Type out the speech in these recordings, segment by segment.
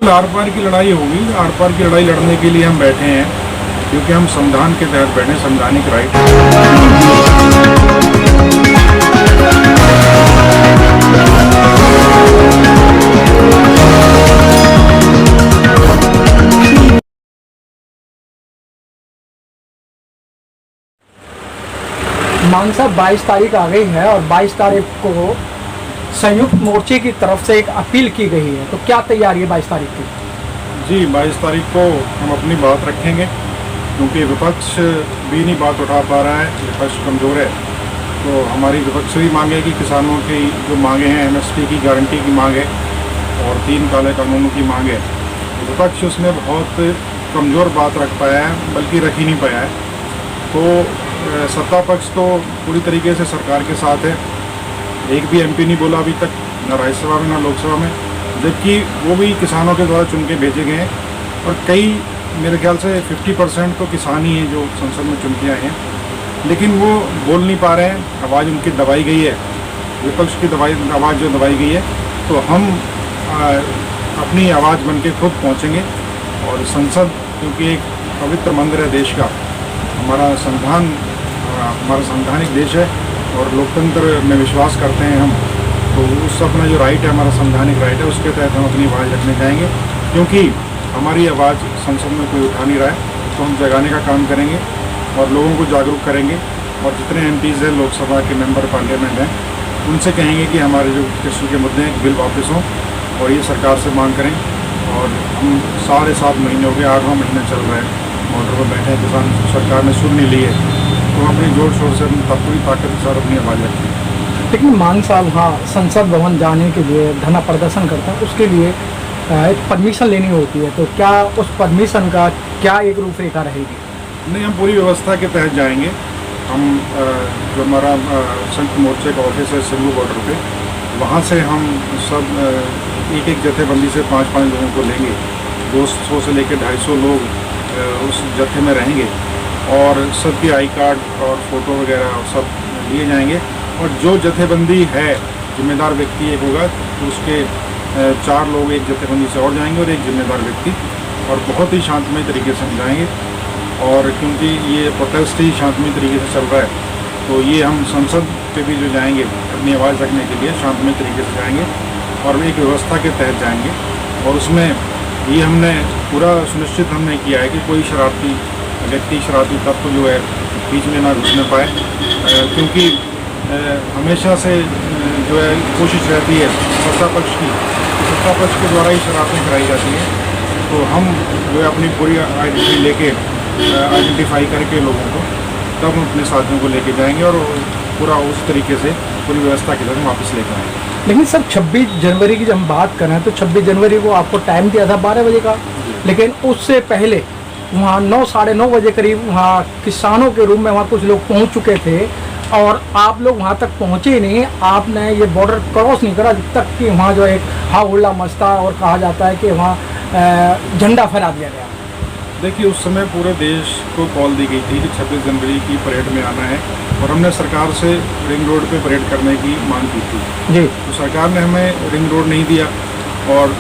Are पार की लड़ाई होगी। आर पार की लड़ाई लड़ने के लिए हम बैठे हैं, क्योंकि हम संविधान के तहत बैठे, संवैधानिक राइट। मानसा 22 तारीख आ गई है और 22 तारीख को संयुक्त मोर्चे की तरफ से एक अपील की गई है, तो क्या तैयारी है 22 तारीख की? जी, 22 तारीख को हम अपनी बात रखेंगे, क्योंकि विपक्ष भी नहीं बात उठा पा रहा है, विपक्ष कमज़ोर है। तो हमारी विपक्ष से भी मांग है कि किसानों की जो मांगे हैं, एमएसपी की गारंटी की मांग है और 3 काले कानूनों की मांग है, विपक्ष उसमें बहुत कमज़ोर बात रख पाया है, बल्कि रख ही नहीं पाया है। तो सत्ता पक्ष तो पूरी तरीके से सरकार के साथ है। एक भी एमपी नहीं बोला अभी तक, न राज्यसभा में न लोकसभा में, जबकि वो भी किसानों के द्वारा चुन के भेजे गए हैं। और कई, मेरे ख्याल से 50% तो किसान ही हैं जो संसद में चुन के आए हैं, लेकिन वो बोल नहीं पा रहे हैं। आवाज़ उनकी दबाई गई है, विपक्ष की आवाज़ जो दबाई गई है। तो हम अपनी आवाज़ बन के खुद पहुँचेंगे और संसद, क्योंकि एक पवित्र मंदिर है देश का, हमारा संविधान, हमारा संवैधानिक देश है और लोकतंत्र में विश्वास करते हैं हम। तो उस अपना जो राइट है, हमारा संवैधानिक राइट है, उसके तहत हम अपनी आवाज़ रखने जाएंगे, क्योंकि हमारी आवाज़ संसद में कोई उठा नहीं रहा है। तो हम जगाने का काम करेंगे और लोगों को जागरूक करेंगे। और जितने एमपीज़ हैं, लोकसभा के मेंबर पार्लियामेंट हैं, उनसे कहेंगे कि हमारे जो कृषि के मुद्दे हैं, बिल वापस हों और ये सरकार से मांग करें। और हम 7.5 महीने हो गए, 8वां महीना चल रहा है, बॉर्डर पर बैठे हैं किसान, सरकार ने सुन नहीं ली है। तो अपनी जोर शोर से पूरी ताकत के साथ अपनी आवाज़ रखी है। लेकिन मान साहब, हाँ, संसद भवन जाने के लिए धरना प्रदर्शन करता है, उसके लिए एक परमिशन लेनी होती है, तो क्या उस परमिशन का क्या एक रूपरेखा रहेगी? नहीं, हम पूरी व्यवस्था के तहत जाएंगे। हम जो हमारा संयुक्त मोर्चे का ऑफिस है सिंगू बॉर्डर पे, वहाँ से हम सब एक जत्थेबंदी से 5-5 लोगों को लेंगे। 200 से लेकर 250 लोग उस जत्थे में रहेंगे और सबकी आई कार्ड और फ़ोटो वगैरह सब लिए जाएंगे। और जो जत्थेबंदी है, जिम्मेदार व्यक्ति एक होगा, तो उसके 4 लोग एक जत्थेबंदी से और जाएंगे और एक जिम्मेदार व्यक्ति, और बहुत ही शांतमय तरीके से हम जाएंगे। और क्योंकि ये प्रोटेस्ट ही शांतमय तरीके से चल रहा है, तो ये हम संसद पे भी जो जाएंगे अपनी आवाज़ रखने के लिए शांतमय तरीके से जाएंगे और एक व्यवस्था के तहत जाएंगे। और उसमें ये हमने पूरा सुनिश्चित हमने किया है कि कोई शरारती व्यक्ति, शरारती तत्व जो है बीच में ना घुसने पाए, क्योंकि हमेशा से जो है कोशिश रहती है सत्ता पक्ष की, सत्ता पक्ष के द्वारा ही शरारतें कराई जाती हैं। तो हम जो है अपनी पूरी आइडेंटिटी लेके, आइडेंटिफाई करके लोगों को, तब हम अपने साथियों को लेके जाएंगे और पूरा उस तरीके से पूरी व्यवस्था के साथ वापस लेकर आएंगे। लेकिन सर, 26 जनवरी की जब हम बात करें तो 26 जनवरी को आपको टाइम दिया था 12 बजे का, लेकिन उससे पहले वहाँ 9, साढ़े 9 बजे करीब वहाँ किसानों के रूम में वहाँ कुछ लोग पहुँच चुके थे और आप लोग वहाँ तक पहुँचे ही नहीं। आपने ये बॉर्डर क्रॉस नहीं करा जब तक कि वहाँ जो एक हाउल्ला मचता और कहा जाता है कि वहाँ झंडा फहरा दिया गया। देखिए, उस समय पूरे देश को कॉल दी गई थी कि 26 जनवरी की परेड में आना है, और हमने सरकार से रिंग रोड पे परेड करने की मांग की थी जी। तो सरकार ने हमें रिंग रोड नहीं दिया। और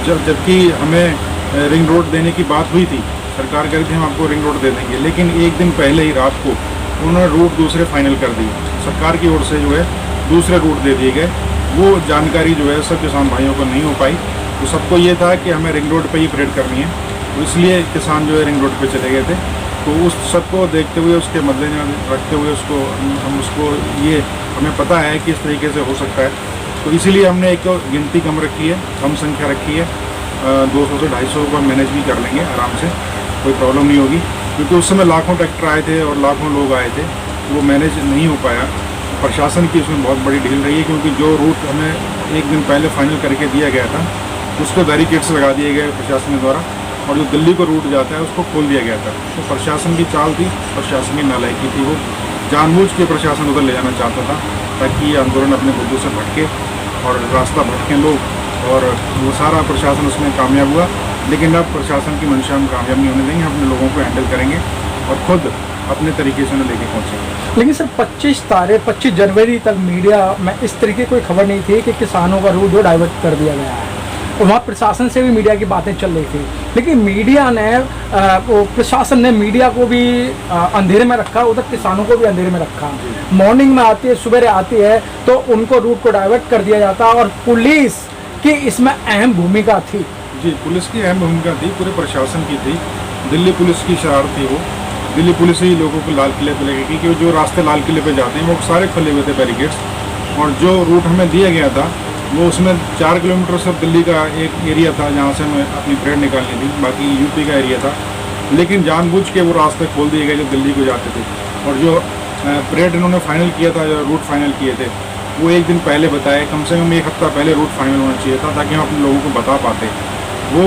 जबकि हमें रिंग रोड देने की बात हुई थी, सरकार कह रही थी हम आपको रिंग रोड दे देंगे, लेकिन एक दिन पहले ही रात को उन्होंने रूट दूसरे फाइनल कर दिए। सरकार की ओर से जो है दूसरे रूट दे दिए गए। वो जानकारी जो है सब किसान भाइयों को नहीं हो पाई। तो सबको ये था कि हमें रिंग रोड पे ही परेड करनी है, तो इसलिए किसान जो है रिंग रोड पे चले गए थे। तो उस सबको देखते हुए, उसके मद्देनजर रखते हुए हम उसको ये हमें पता है कि इस तरीके से हो सकता है, तो इसीलिए हमने एक गिनती कम रखी है, कम संख्या रखी है। 200 से 250 को मैनेज भी कर लेंगे आराम से, कोई प्रॉब्लम नहीं होगी। क्योंकि उस समय लाखों ट्रैक्टर आए थे और लाखों लोग आए थे, वो मैनेज नहीं हो पाया। प्रशासन की उसमें बहुत बड़ी ढील रही है, क्योंकि जो रूट हमें एक दिन पहले फाइनल करके दिया गया था, उस पर बैरिकेड्स लगा दिए गए प्रशासन के द्वारा, और जो दिल्ली को रूट जाता है उसको खोल दिया गया था। तो प्रशासन की चाल थी, प्रशासन की नालायकी थी। वो जानबूझ के प्रशासन उधर ले जाना चाहता था ताकि ये आंदोलन अपने मुद्दों से भटके और रास्ता भटकें लोग, और वो सारा प्रशासन उसमें कामयाब हुआ। लेकिन अब प्रशासन की मंशा हम कामयाब नहीं होने देंगे, हम अपने लोगों को हैंडल करेंगे और खुद अपने तरीके से उन्हें लेके पहुँचेंगे। लेकिन सर 25 जनवरी तक मीडिया में इस तरीके कोई खबर नहीं थी कि किसानों का रूट जो डाइवर्ट कर दिया गया है, और वहाँ प्रशासन से भी मीडिया की बातें चल रही थी, लेकिन मीडिया ने वो प्रशासन ने मीडिया को भी अंधेरे में रखा, उधर किसानों को भी अंधेरे में रखा। मॉर्निंग में आती है, सुबह आती है तो उनको रूट को डाइवर्ट कर दिया जाता, और पुलिस की इसमें अहम भूमिका थी। जी, पुलिस की अहम भूमिका थी, पूरे प्रशासन की थी। दिल्ली पुलिस की शरारत थी वो। दिल्ली पुलिस ही लोगों को लाल किले पे ले गई, क्योंकि जो रास्ते लाल किले पे जाते हैं वो सारे खुले हुए थे बैरिकेड्स, और जो रूट हमें दिया गया था वो उसमें 4 किलोमीटर सिर्फ दिल्ली का एक एरिया था जहाँ से हमें अपनी परेड निकालनी थी, बाकी यूपी का एरिया था। लेकिन जानबूझ के वो रास्ते खोल दिए गए जो दिल्ली को जाते थे, और जो परेड इन्होंने फाइनल किया था, जो रूट फाइनल किए थे वो एक दिन पहले बताए, कम से कम एक हफ्ता पहले रूट फाइनल होना चाहिए था, ताकि हम अपने लोगों को बता पाते। वो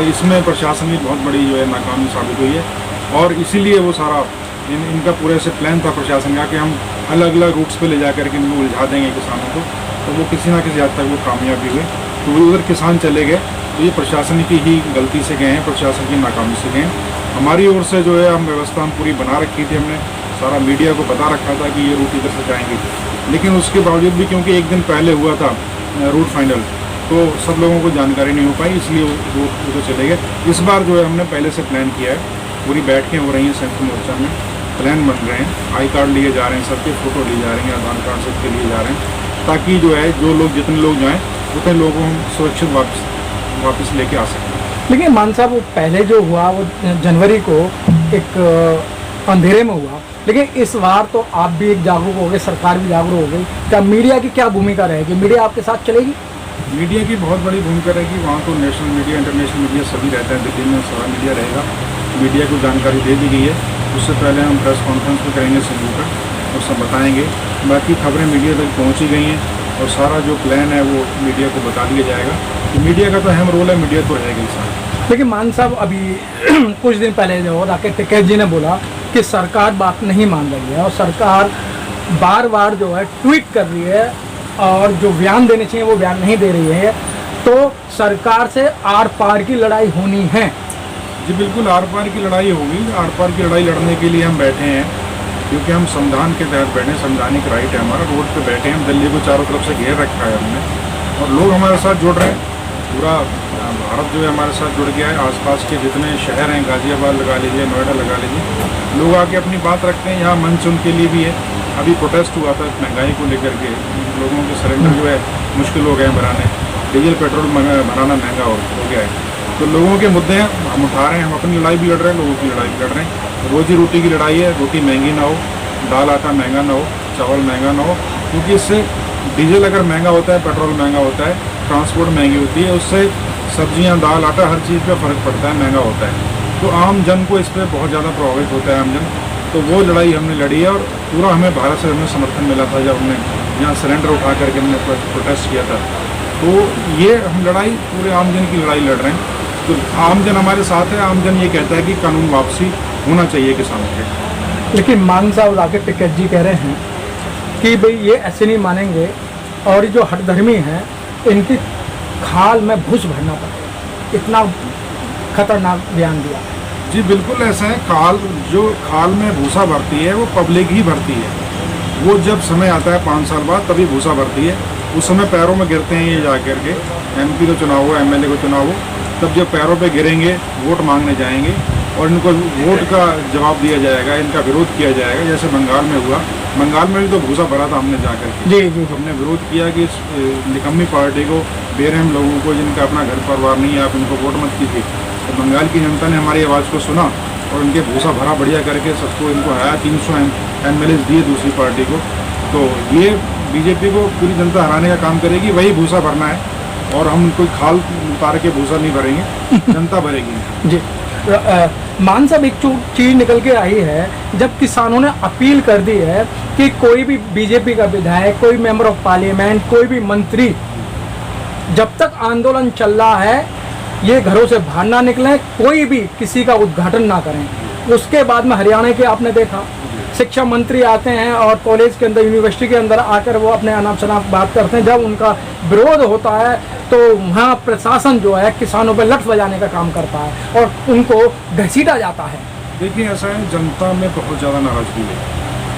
इसमें प्रशासन की बहुत बड़ी जो है नाकामी साबित हुई है, और इसीलिए वो सारा इनका पूरे से प्लान था प्रशासन का कि हम अलग अलग रूट्स पे ले जा करके इनको उलझा देंगे किसानों को, तो वो किसी ना किसी हद तक वो कामयाबी हुई। तो वो उधर किसान चले गए, तो ये प्रशासन की ही गलती से गए हैं, प्रशासन की नाकामी से गए हैं। हमारी ओर से जो है हम व्यवस्था हम पूरी बना रखी थी, हमने सारा मीडिया को बता रखा था कि ये रूट इधर से जाएंगे, लेकिन उसके बावजूद भी क्योंकि एक दिन पहले हुआ था रूट फाइनल, तो सब लोगों को जानकारी नहीं हो पाई, इसलिए वो उधर चले गए। इस बार जो है हमने पहले से प्लान किया है, पूरी बैठकें हो रही हैं संयुक्त मोर्चा में, प्लान बन रहे हैं, आई कार्ड लिए जा रहे हैं, सबके फ़ोटो लिए जा रहे हैं, आधार कार्ड सबके लिए जा रहे हैं, ताकि जो है जो लोग जितने लोग जाएँ उतने लोगों को हम सुरक्षित वापस लेके आ सकते हैं। लेकिन मान साहब, वो पहले जो हुआ वो जनवरी को एक अंधेरे में हुआ, लेकिन इस बार तो आप भी एक जागरूक हो गए, सरकार भी जागरूक हो गई। क्या मीडिया की क्या भूमिका रहेगी? मीडिया आपके साथ चलेगी? मीडिया की बहुत बड़ी भूमिका रहेगी। वहाँ तो नेशनल मीडिया, इंटरनेशनल मीडिया सभी रहते हैं, दिल्ली में सारा मीडिया रहेगा। मीडिया को जानकारी दे दी गई है, उससे पहले हम प्रेस कॉन्फ्रेंस भी करेंगे संजू का, और सब बताएंगे। बाकी खबरें मीडिया तक पहुँची गई हैं, और सारा जो प्लान है वो मीडिया को बता दिया जाएगा। तो मीडिया का तो अहम रोल है, मीडिया तो रहेगा ही साथ। लेकिन मान साहब, अभी कुछ दिन पहले जो राकेश टिकैत जी ने बोला कि सरकार बात नहीं मान रही है, और सरकार बार बार जो है ट्वीट कर रही है, और जो बयान देने चाहिए वो बयान नहीं दे रही है, तो सरकार से आर पार की लड़ाई होनी है। जी बिल्कुल, आर पार की लड़ाई होगी। आर पार की लड़ाई लड़ने के लिए हम बैठे हैं, क्योंकि हम संविधान के तहत बैठे हैं, संवैधानिक राइट है हमारा, रोड पे बैठे हैं। हम दिल्ली को चारों तरफ से घेर रखा है हमने, और लोग हमारे साथ जुड़ रहे हैं। पूरा भारत जो है हमारे साथ जुड़ गया है। आसपास के जितने शहर हैं, गाजियाबाद लगा लीजिए, नोएडा लगा लीजिए, लोग आके अपनी बात रखते हैं। यहाँ मंच उनके लिए भी है। अभी प्रोटेस्ट हुआ था महंगाई को लेकर के, लोगों के सिलेंडर जो है मुश्किल हो गए हैं भराने, डीजल पेट्रोल भराना महंगा हो गया है। तो लोगों के मुद्दे हैं, हम उठा रहे हैं। हम अपनी लड़ाई भी लड़ रहे हैं, लोगों की लड़ाई भी लड़ रहे हैं। रोजी रोटी की लड़ाई है, रोटी महंगी ना हो, दाल आटा महंगा ना हो, चावल महंगा ना हो, क्योंकि इससे डीजल अगर महंगा होता है, पेट्रोल महंगा होता है, ट्रांसपोर्ट महंगी होती है, उससे सब्जियां, दाल, आटा, हर चीज़ पे फ़र्क पड़ता है, महंगा होता है। तो आम जन को इस पर बहुत ज़्यादा प्रभावित होता है, आम जन। तो वो लड़ाई हमने लड़ी है, और पूरा हमें भारत से हमें समर्थन मिला था जब हमने यहाँ सिलेंडर उठा करके हमने प्रोटेस्ट किया था। तो ये हम लड़ाई पूरे आम जन की लड़ाई लड़ रहे हैं। तो आम जन हमारे साथ है। आम जन ये कहता है कि कानून वापसी होना चाहिए किसानों के। लेकिन मान साहब, राकेश टिकैत जी कह रहे हैं कि भाई ये ऐसे नहीं मानेंगे, और जो हठधर्मी हैं इनकी खाल में घुस भरना पड़ेगा। इतना खतरनाक बयान दिया। जी बिल्कुल ऐसा है। जो खाल में भूसा भरती है वो पब्लिक ही भरती है। वो जब समय आता है 5 साल बाद, तभी भूसा भरती है। उस समय पैरों में गिरते हैं ये जा कर के, MP को चुनाव हो, MLA को चुनाव हो, तब जब पैरों पे गिरेंगे, वोट मांगने जाएंगे, और इनको वोट का जवाब दिया जाएगा, इनका विरोध किया जाएगा। जैसे बंगाल में हुआ, बंगाल में भी तो भूसा भरा था हमने जाकर के। जी। हमने विरोध किया कि इस निकम्मी पार्टी को, बेरहम लोगों को, जिनका अपना घर परिवार नहीं है, आप इनको वोट मत कीजिए। तो बंगाल की जनता ने हमारी आवाज़ को सुना, और इनके भूसा भरा बढ़िया करके सबको इनको हराया। 300 MLAs दिए दूसरी पार्टी को। तो ये BJP को पूरी जनता हराने का काम करेगी, वही भूसा भरना है, और हम कोई खाल उतार के भूसा नहीं भरेंगे, जनता भरेगी। जी। मान साहब, एक चीज़ निकल के आई है, जब किसानों ने अपील कर दी है कि कोई भी BJP का विधायक, कोई मेंबर ऑफ पार्लियामेंट, कोई भी मंत्री, जब तक आंदोलन चल रहा है ये घरों से बाहर ना निकलें, कोई भी किसी का उद्घाटन ना करें। उसके बाद में हरियाणा के आपने देखा, शिक्षा मंत्री आते हैं और कॉलेज के अंदर, यूनिवर्सिटी के अंदर आकर वो अपने अनाप शनाप बात करते हैं। जब उनका विरोध होता है तो वहाँ प्रशासन जो है किसानों पर लठ बजाने का काम करता है और उनको घसीटा जाता है। देखिए ऐसा है, जनता में बहुत ज़्यादा नाराज़गी है।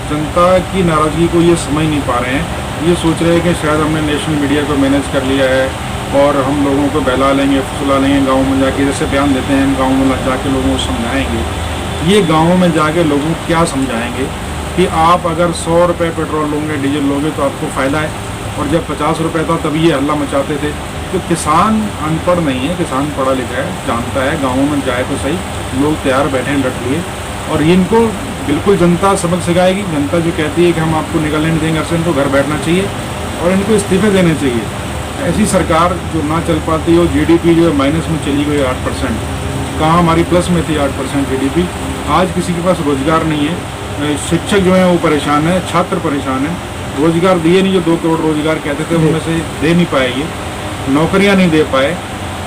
जनता की नाराज़गी को ये समझ नहीं पा रहे हैं। ये सोच रहे हैं कि शायद हमने नेशनल मीडिया को मैनेज कर लिया है, और हम लोगों को बहला लेंगे, फुसला लेंगे, गाँव में जाके जैसे बयान देते हैं, गाँव में जाके लोगों को समझाएंगे। ये गाँव में जाके लोगों को क्या समझाएंगे कि आप अगर 100 रुपये पेट्रोल लोगे, डीजल लोगे तो आपको फ़ायदा है, और जब 50 रुपये था तभी ये हल्ला मचाते थे। तो किसान अनपढ़ नहीं है, किसान पढ़ा लिखा है, जानता है, गाँव में जाए तो सही, लोग तैयार बैठे हैं डट लिए। और इनको बिल्कुल जनता सबक सिखाएगी। जनता जो कहती है कि हम आपको निकलने नहीं देंगे, असल इनको घर बैठना चाहिए और इनको इस्तीफे देने चाहिए। ऐसी सरकार जो ना चल पाती हो, जीडीपी जो है माइनस में चली गई 8%, कहाँ हमारी प्लस में थी 8% जीडीपी। आज किसी के पास रोजगार नहीं है, शिक्षक जो हैं वो परेशान है, छात्र परेशान है, रोजगार दिए नहीं, जो 2 करोड़ रोजगार कहते थे उनमें से दे नहीं पाए, ये नौकरियां नहीं दे पाए,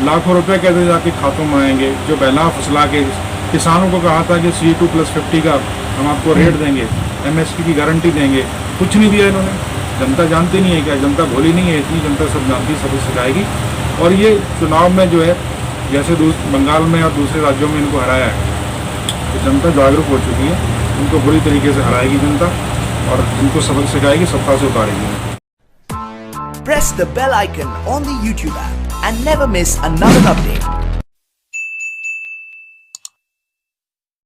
लाखों रुपए कहते जाके खातों में आएंगे। जो बहला फुसला के किसानों को कहा था कि CO2+50 का हम आपको रेट देंगे, MSP की गारंटी देंगे, कुछ नहीं दिया इन्होंने। जनता जानती नहीं है क्या, जनता भोली नहीं है, इतनी जनता सब जानती, सब सिखाएगी। और ये चुनाव में जो है जैसे बंगाल में और दूसरे राज्यों में इनको हराया है, तो जनता जागरूक हो चुकी है, उनको बुरी तरीके से हराएगी जनता और इनको सबक सिखाएगी, सत्ता से उतारेगी। Press the bell icon on the YouTube app and never miss another update.